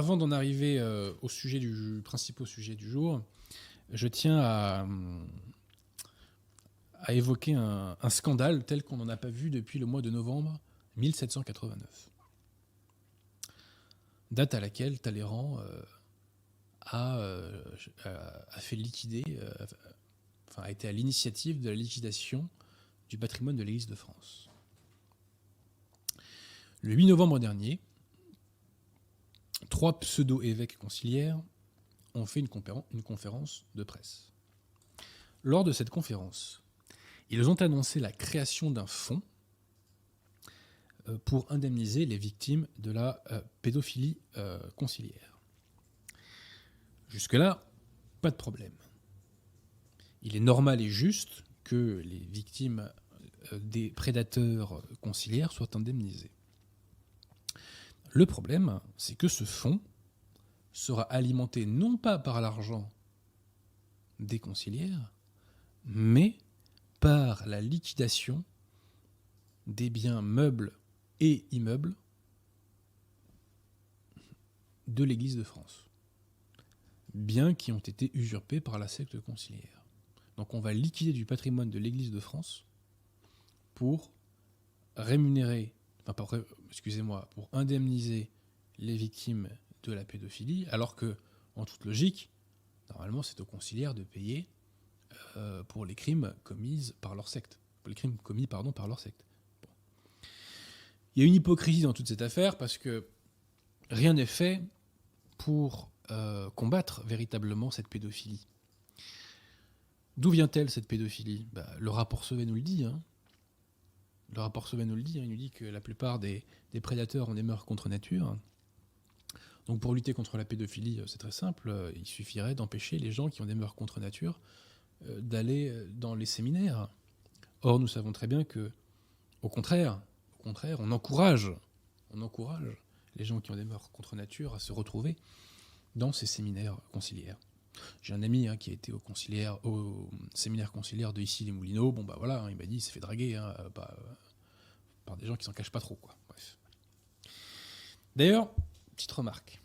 avant d'en arriver principal sujet du jour, je tiens à évoquer un scandale tel qu'on n'en a pas vu depuis le mois de novembre 1789. Date à laquelle Talleyrand a fait liquider, a été à l'initiative de la liquidation du patrimoine de l'Église de France. Le 8 novembre dernier, 3 pseudo-évêques conciliaires ont fait une conférence de presse. Lors de cette conférence, ils ont annoncé la création d'un fonds pour indemniser les victimes de la pédophilie conciliaire. Jusque-là, pas de problème. Il est normal et juste que les victimes des prédateurs conciliaires soient indemnisées. Le problème, c'est que ce fonds sera alimenté non pas par l'argent des conciliaires, mais par la liquidation des biens meubles et immeubles de l'Église de France. Biens qui ont été usurpés par la secte conciliaire. Donc on va liquider du patrimoine de l'Église de France pour pour indemniser les victimes de la pédophilie, alors que, en toute logique, normalement c'est aux conciliaires de payer pour les crimes commis par leur secte. Par leur secte. Bon. Il y a une hypocrisie dans toute cette affaire parce que rien n'est fait pour combattre véritablement cette pédophilie. D'où vient-elle cette pédophilie ? Le rapport Sauvé nous le dit. Le rapport Sauvé nous le dit. Il nous dit que la plupart des prédateurs ont des mœurs contre nature. Donc pour lutter contre la pédophilie, c'est très simple. Il suffirait d'empêcher les gens qui ont des mœurs contre nature d'aller dans les séminaires. Or, nous savons très bien que, au contraire, on encourage les gens qui ont des mœurs contre nature à se retrouver dans ces séminaires conciliaires. J'ai un ami qui a été au séminaire conciliaire de Issy-les-Moulineaux. Il m'a dit il s'est fait draguer par des gens qui s'en cachent pas trop, quoi. Bref. D'ailleurs, petite remarque.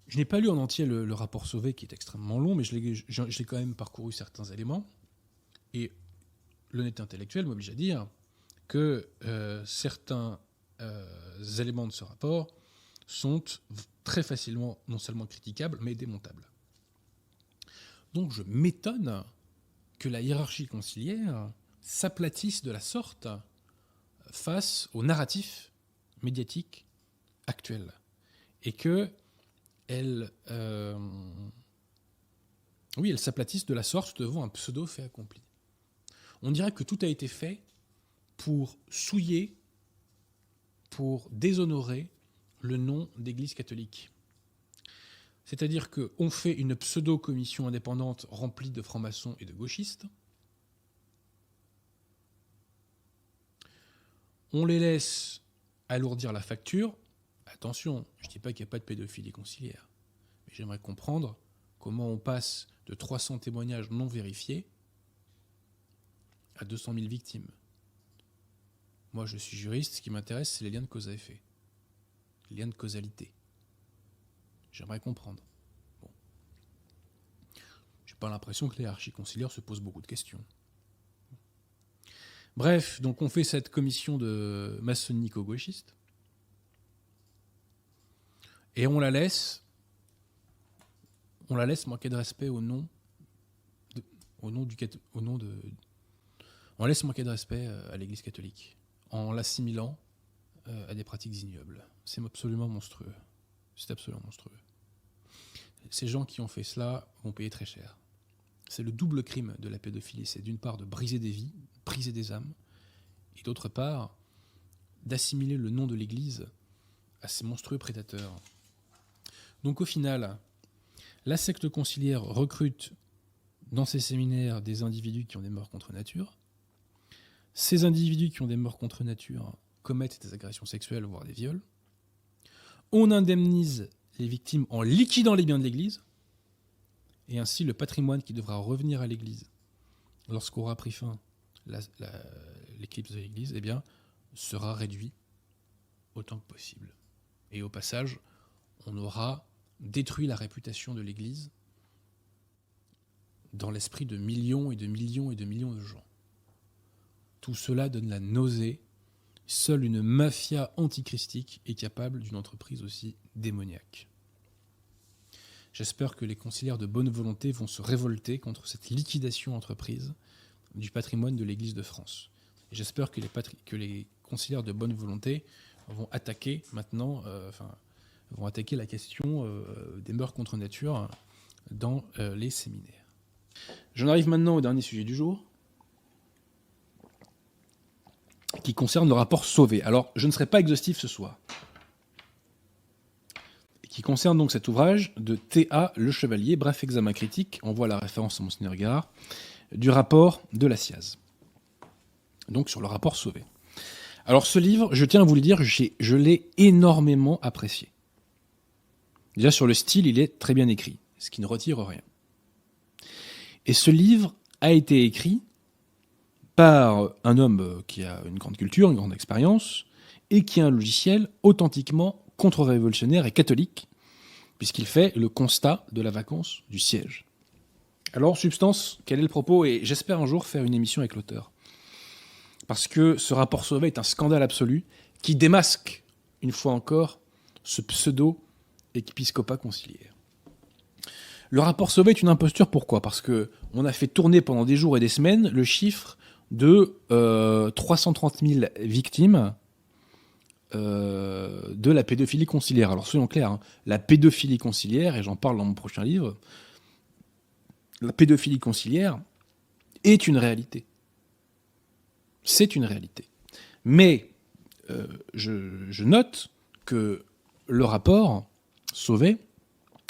Je n'ai pas lu en entier le rapport Sauvé, qui est extrêmement long, mais je l'ai quand même parcouru certains éléments. Et l'honnêteté intellectuelle m'oblige à dire que certains éléments de ce rapport sont très facilement non seulement critiquables, mais démontables. Donc je m'étonne que la hiérarchie conciliaire s'aplatisse de la sorte face au narratif médiatique actuel. Et que elle s'aplatisse de la sorte devant un pseudo-fait accompli. On dirait que tout a été fait pour souiller, pour déshonorer le nom d'Église catholique. C'est-à-dire qu'on fait une pseudo-commission indépendante remplie de francs-maçons et de gauchistes. On les laisse alourdir la facture. Attention, je ne dis pas qu'il n'y a pas de pédophilie conciliaire. Mais j'aimerais comprendre comment on passe de 300 témoignages non vérifiés à 200 000 victimes. Moi, je suis juriste, ce qui m'intéresse, c'est les liens de cause à effet. Les liens de causalité. J'aimerais comprendre. Bon. J'ai pas l'impression que les archiconciliaires se posent beaucoup de questions. Bref, donc on fait cette commission de maçonnico-gauchiste et on la laisse manquer de respect on laisse manquer de respect à l'Église catholique en l'assimilant à des pratiques ignobles. C'est absolument monstrueux. C'est absolument monstrueux. Ces gens qui ont fait cela vont payer très cher. C'est le double crime de la pédophilie. C'est d'une part de briser des vies, briser des âmes, et d'autre part d'assimiler le nom de l'Église à ces monstrueux prédateurs. Donc au final, la secte conciliaire recrute dans ses séminaires des individus qui ont des mœurs contre nature. Ces individus qui ont des mœurs contre nature commettent des agressions sexuelles, voire des viols. On indemnise les victimes en liquidant les biens de l'Église, et ainsi le patrimoine qui devra revenir à l'Église lorsqu'aura pris fin l'éclipse de l'Église, sera réduit autant que possible. Et au passage, on aura détruit la réputation de l'Église dans l'esprit de millions et de millions et de millions de gens. Tout cela donne la nausée. Seule une mafia antichristique est capable d'une entreprise aussi démoniaque. J'espère que les conciliaires de bonne volonté vont se révolter contre cette liquidation entreprise du patrimoine de l'Église de France. Et j'espère que les conciliaires de bonne volonté vont attaquer maintenant, vont attaquer la question des mœurs contre nature dans les séminaires. J'en arrive maintenant au dernier sujet du jour, qui concerne le rapport Sauvé. Alors, je ne serai pas exhaustif ce soir. Qui concerne donc cet ouvrage de T.A. Le Chevalier, bref examen critique, on voit la référence à Monseigneur Guérard, du rapport de la SIAZ. Donc sur le rapport Sauvé. Alors ce livre, je tiens à vous le dire, je l'ai énormément apprécié. Déjà sur le style, il est très bien écrit, ce qui ne retire rien. Et ce livre a été écrit par un homme qui a une grande culture, une grande expérience, et qui a un logiciel authentiquement contre-révolutionnaire et catholique, puisqu'il fait le constat de la vacance du siège. Alors, en substance, quel est le propos? Et j'espère un jour faire une émission avec l'auteur. Parce que ce rapport Sauvé est un scandale absolu qui démasque, une fois encore, ce pseudo-épiscopat conciliaire. Le rapport Sauvé est une imposture, pourquoi? Parce qu'on a fait tourner pendant des jours et des semaines le chiffre de 330 000 victimes de la pédophilie conciliaire. Alors soyons clairs, hein, la pédophilie conciliaire, et j'en parle dans mon prochain livre, la pédophilie conciliaire est une réalité. C'est une réalité. Mais je note que le rapport Sauvé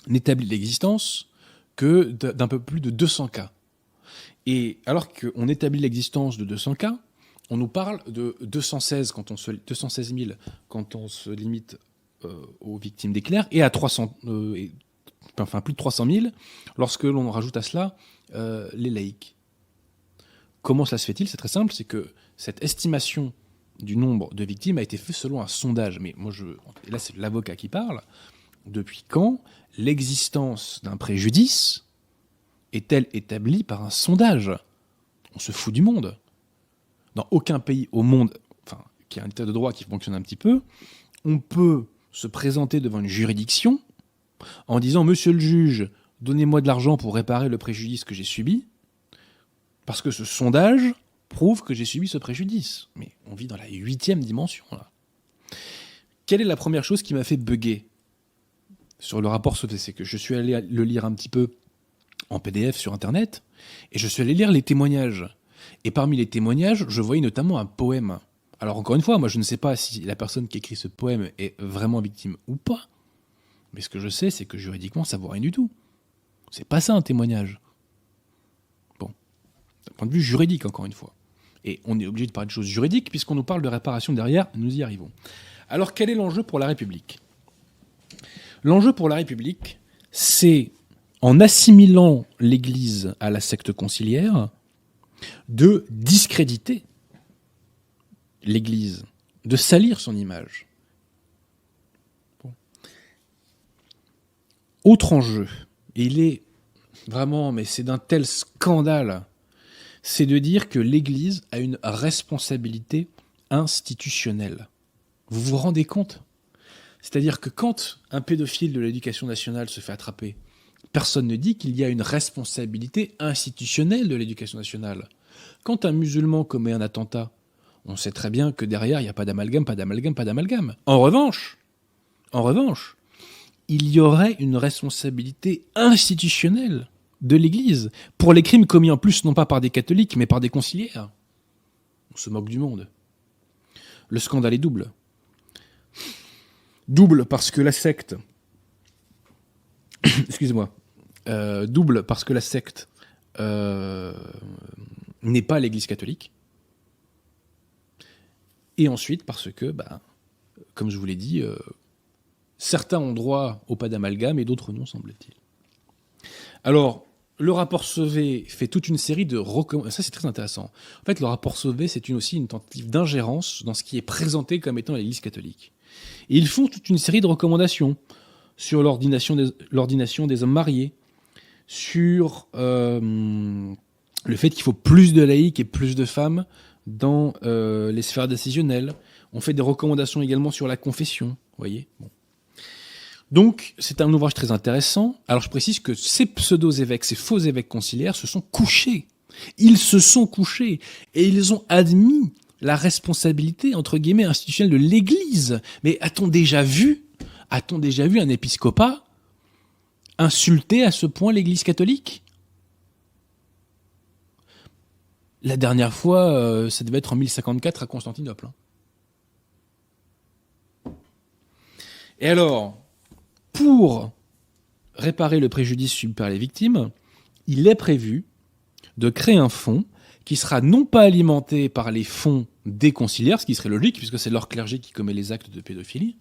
n'établit l'existence que d'un peu plus de 200 cas. Et alors qu'on établit l'existence de 200 cas, on nous parle de 216 000 quand on se limite aux victimes des clercs, et à plus de 300 000 lorsque l'on rajoute à cela les laïcs. Comment cela se fait-il? C'est très simple, c'est que cette estimation du nombre de victimes a été faite selon un sondage. Mais là c'est l'avocat qui parle. Depuis quand l'existence d'un préjudice est-elle établie par un sondage? On se fout du monde. Dans aucun pays au monde, qui a un état de droit qui fonctionne un petit peu, on peut se présenter devant une juridiction en disant « Monsieur le juge, donnez-moi de l'argent pour réparer le préjudice que j'ai subi, parce que ce sondage prouve que j'ai subi ce préjudice. » Mais on vit dans la 8e dimension, là. Quelle est la première chose qui m'a fait bugger sur le rapport Sauvé? C'est que je suis allé le lire un petit peu en PDF sur Internet, et je suis allé lire les témoignages. Et parmi les témoignages, je voyais notamment un poème. Alors encore une fois, moi je ne sais pas si la personne qui écrit ce poème est vraiment victime ou pas. Mais ce que je sais, c'est que juridiquement, ça vaut rien du tout. C'est pas ça un témoignage. Bon, d'un point de vue juridique, encore une fois. Et on est obligé de parler de choses juridiques, puisqu'on nous parle de réparation derrière, nous y arrivons. Alors quel est l'enjeu pour la République? L'enjeu pour la République, c'est, en assimilant l'Église à la secte conciliaire, de discréditer l'Église, de salir son image. Bon. Autre enjeu, et il est vraiment, mais c'est d'un tel scandale, c'est de dire que l'Église a une responsabilité institutionnelle. Vous vous rendez compte? C'est-à-dire que quand un pédophile de l'éducation nationale se fait attraper, personne ne dit qu'il y a une responsabilité institutionnelle de l'éducation nationale. Quand un musulman commet un attentat, on sait très bien que derrière, il n'y a pas d'amalgame, pas d'amalgame, pas d'amalgame. En revanche, il y aurait une responsabilité institutionnelle de l'Église pour les crimes commis en plus, non pas par des catholiques, mais par des conciliaires. On se moque du monde. Le scandale est double. Double parce que la secte... Excusez-moi. Double parce que la secte n'est pas l'Église catholique. Et ensuite parce que, comme je vous l'ai dit, certains ont droit au pas d'amalgame et d'autres non, semble-t-il. Alors, le rapport Sauvé fait toute une série de recommandations. Ça, c'est très intéressant. En fait, le rapport Sauvé, c'est aussi une tentative d'ingérence dans ce qui est présenté comme étant l'Église catholique. Et ils font toute une série de recommandations sur l'ordination des hommes mariés, sur le fait qu'il faut plus de laïcs et plus de femmes dans les sphères décisionnelles. On fait des recommandations également sur la confession, vous voyez. Bon. Donc, c'est un ouvrage très intéressant. Alors, je précise que ces pseudo-évêques, ces faux évêques conciliaires se sont couchés. Ils se sont couchés et ils ont admis la responsabilité, entre guillemets, institutionnelle de l'Église. Mais a-t-on déjà vu un épiscopat insulter à ce point l'Église catholique ? La dernière fois, ça devait être en 1054 à Constantinople. Et alors, pour réparer le préjudice subi par les victimes, il est prévu de créer un fonds qui sera non pas alimenté par les fonds des conciliaires, ce qui serait logique puisque c'est leur clergé qui commet les actes de pédophilie,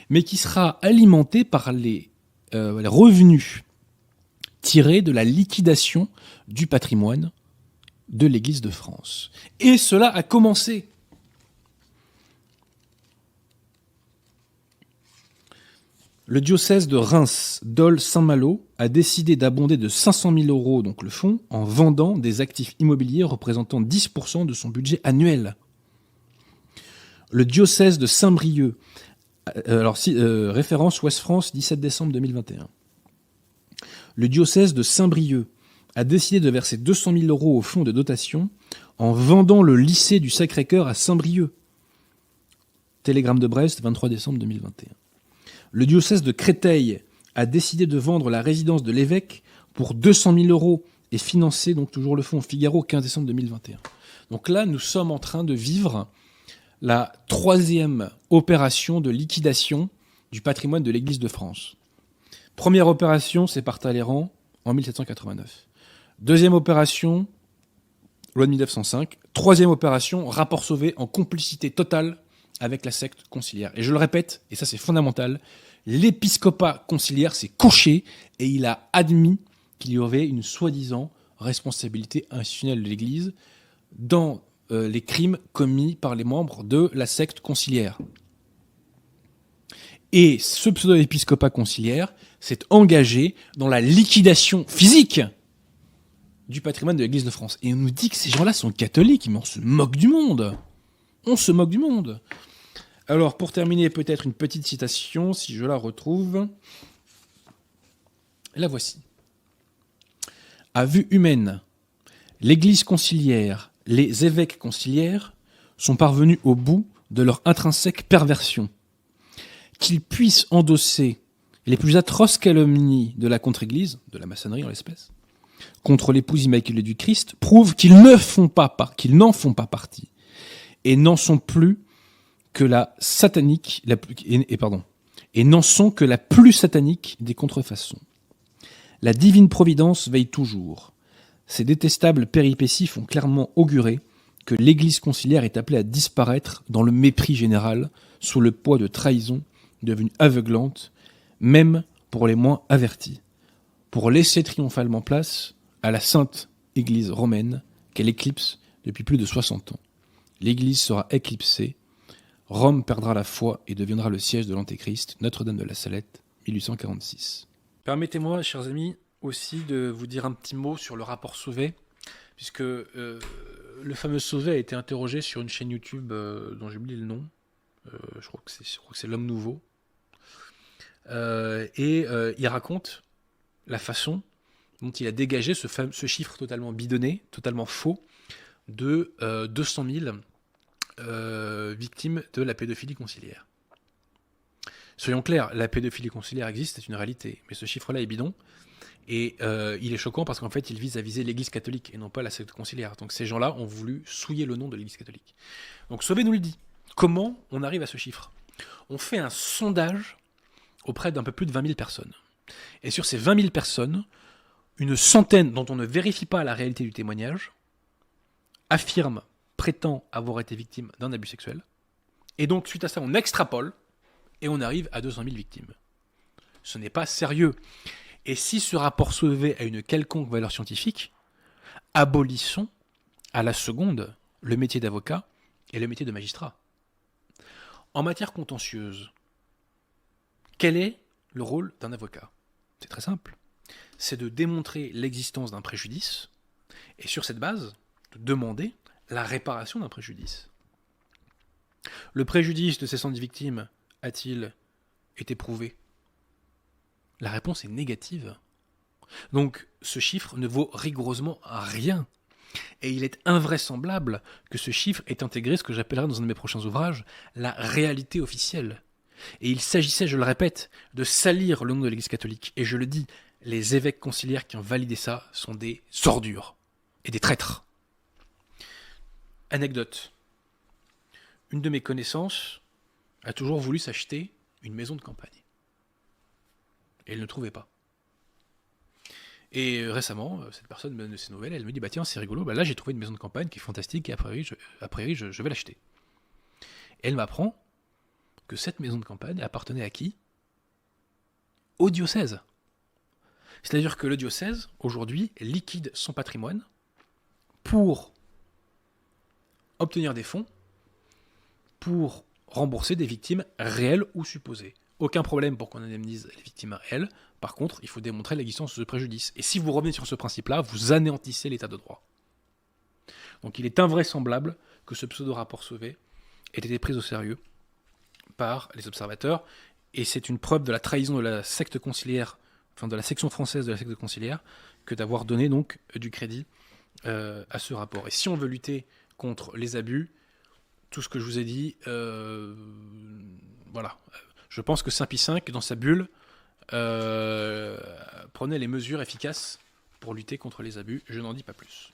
mais qui sera alimenté par les revenus tirés de la liquidation du patrimoine de l'Église de France. Et cela a commencé. Le diocèse de Reims, Dole, Saint-Malo a décidé d'abonder de 500 000 euros donc le fonds en vendant des actifs immobiliers représentant 10% de son budget annuel. Le diocèse de Saint-Brieuc, référence Ouest France, 17 décembre 2021. Le diocèse de Saint-Brieuc a décidé de verser 200 000 euros au fonds de dotation en vendant le lycée du Sacré-Cœur à Saint-Brieuc. Télégramme de Brest, 23 décembre 2021. Le diocèse de Créteil a décidé de vendre la résidence de l'évêque pour 200 000 euros et financer donc toujours le fonds Figaro, 15 décembre 2021. Donc là, nous sommes en train de vivre la troisième opération de liquidation du patrimoine de l'Église de France. Première opération, c'est par Talleyrand en 1789. Deuxième opération, loi de 1905. Troisième opération, rapport Sauvé en complicité totale avec la secte conciliaire. Et je le répète, et ça c'est fondamental, l'épiscopat conciliaire s'est couché et il a admis qu'il y avait une soi-disant responsabilité institutionnelle de l'Église dans les crimes commis par les membres de la secte conciliaire. Et ce pseudo-épiscopat conciliaire s'est engagé dans la liquidation physique du patrimoine de l'Église de France. Et on nous dit que ces gens-là sont catholiques, mais on se moque du monde. On se moque du monde. Alors, pour terminer, peut-être une petite citation, si je la retrouve. La voici. À vue humaine, l'Église conciliaire, les évêques conciliaires sont parvenus au bout de leur intrinsèque perversion. Qu'ils puissent endosser les plus atroces calomnies de la contre-Église, de la maçonnerie en l'espèce, contre l'épouse immaculée du Christ, prouve qu'ils n'en font pas partie et n'en sont plus que la satanique, et n'en sont que la plus satanique des contrefaçons. La divine providence veille toujours. Ces détestables péripéties font clairement augurer que l'Église conciliaire est appelée à disparaître dans le mépris général, sous le poids de trahisons devenues aveuglantes, même pour les moins avertis, pour laisser triomphalement place à la sainte Église romaine qu'elle éclipse depuis plus de 60 ans. L'Église sera éclipsée, Rome perdra la foi et deviendra le siège de l'Antéchrist, Notre-Dame de la Salette, 1846. Permettez-moi, chers amis, aussi de vous dire un petit mot sur le rapport Sauvé, puisque le fameux Sauvé a été interrogé sur une chaîne YouTube dont j'ai oublié le nom, je crois que c'est L'Homme Nouveau, il raconte la façon dont il a dégagé ce chiffre totalement bidonné, totalement faux, de 200 000 victimes de la pédophilie conciliaire. Soyons clairs, la pédophilie conciliaire existe, c'est une réalité, mais ce chiffre-là est bidon, et il est choquant parce qu'en fait, il vise à viser l'Église catholique et non pas la secte conciliaire. Donc ces gens-là ont voulu souiller le nom de l'Église catholique. Donc Sauvé nous le dit. Comment on arrive à ce chiffre ? On fait un sondage auprès d'un peu plus de 20 000 personnes. Et sur ces 20 000 personnes, une centaine dont on ne vérifie pas la réalité du témoignage prétend avoir été victime d'un abus sexuel. Et donc, suite à ça, on extrapole et on arrive à 200 000 victimes. Ce n'est pas sérieux. Et si ce rapport Sauvé a une quelconque valeur scientifique, abolissons à la seconde le métier d'avocat et le métier de magistrat. En matière contentieuse, quel est le rôle d'un avocat? C'est très simple. C'est de démontrer l'existence d'un préjudice et sur cette base, de demander la réparation d'un préjudice. Le préjudice de ces 110 victimes a-t-il été prouvé? La réponse est négative. Donc ce chiffre ne vaut rigoureusement rien. Et il est invraisemblable que ce chiffre ait intégré ce que j'appellerai dans un de mes prochains ouvrages la réalité officielle. Et il s'agissait, je le répète, de salir le nom de l'Église catholique. Et je le dis, les évêques conciliaires qui ont validé ça sont des ordures et des traîtres. Anecdote. Une de mes connaissances a toujours voulu s'acheter une maison de campagne. Et elle ne trouvait pas. Et récemment, cette personne me donne ses nouvelles, elle me dit, bah tiens, c'est rigolo, bah là j'ai trouvé une maison de campagne qui est fantastique, et a priori, je vais l'acheter. Et elle m'apprend que cette maison de campagne appartenait à qui? Au diocèse. C'est-à-dire que le diocèse, aujourd'hui, liquide son patrimoine pour obtenir des fonds pour rembourser des victimes réelles ou supposées. Aucun problème pour qu'on indemnise les victimes réelles. Par contre, il faut démontrer l'existence de ce préjudice. Et si vous revenez sur ce principe-là, vous anéantissez l'état de droit. Donc il est invraisemblable que ce pseudo-rapport Sauvé ait été pris au sérieux par les observateurs. Et c'est une preuve de la trahison de la secte conciliaire, enfin de la section française de la secte conciliaire, que d'avoir donné donc du crédit à ce rapport. Et si on veut lutter contre les abus, tout ce que je vous ai dit, voilà. Je pense que Saint Pie V, dans sa bulle, prenait les mesures efficaces pour lutter contre les abus. Je n'en dis pas plus.